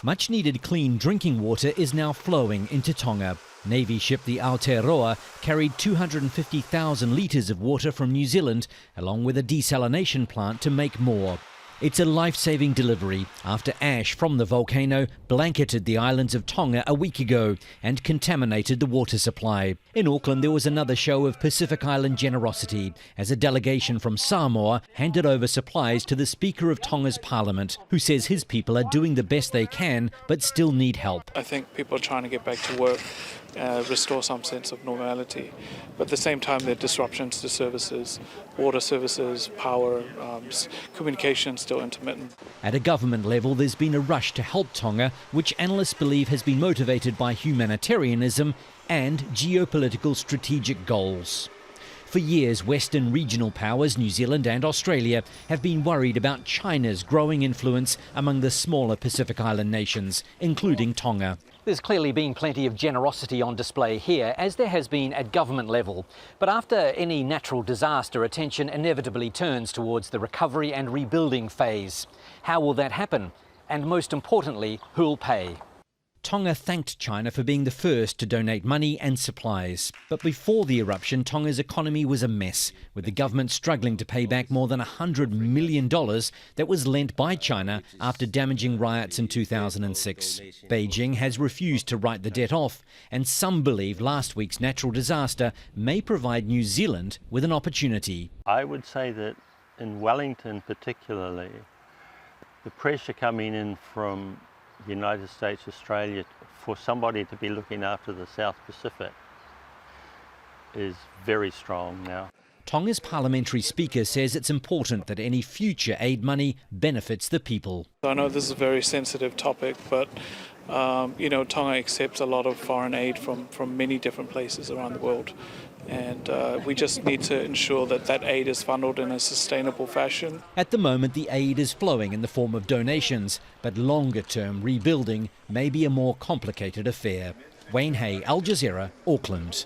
Much needed clean drinking water is now flowing into Tonga. Navy ship the Aotearoa carried 250,000 litres of water from New Zealand, along with a desalination plant to make more. It's a life-saving delivery after ash from the volcano blanketed the islands of Tonga a week ago and contaminated the water supply. In Auckland, there was another show of Pacific Island generosity as a delegation from Samoa handed over supplies to the Speaker of Tonga's Parliament, who says his people are doing the best they can but still need help. I think people are trying to get back to work, restore some sense of normality. But at the same time, there are disruptions to services, water services, power, communication still intermittent. At a government level, there's been a rush to help Tonga, which analysts believe has been motivated by humanitarianism and geopolitical strategic goals. For years, Western regional powers, New Zealand and Australia, have been worried about China's growing influence among the smaller Pacific Island nations, including Tonga. There's clearly been plenty of generosity on display here, as there has been at government level. But after any natural disaster, attention inevitably turns towards the recovery and rebuilding phase. How will that happen? And most importantly, who'll pay? Tonga thanked China for being the first to donate money and supplies. But before the eruption, Tonga's economy was a mess, with the government struggling to pay back more than $100 million that was lent by China after damaging riots in 2006. Beijing has refused to write the debt off, and some believe last week's natural disaster may provide New Zealand with an opportunity. I would say that in Wellington particularly, the pressure coming in from the United States, Australia, for somebody to be looking after the South Pacific is very strong now. Tonga's parliamentary speaker says it's important that any future aid money benefits the people. I know this is a very sensitive topic, but Tonga accepts a lot of foreign aid from many different places around the world. And we just need to ensure that that aid is funneled in a sustainable fashion. At the moment, the aid is flowing in the form of donations, but longer-term rebuilding may be a more complicated affair. Wayne Hay, Al Jazeera, Auckland.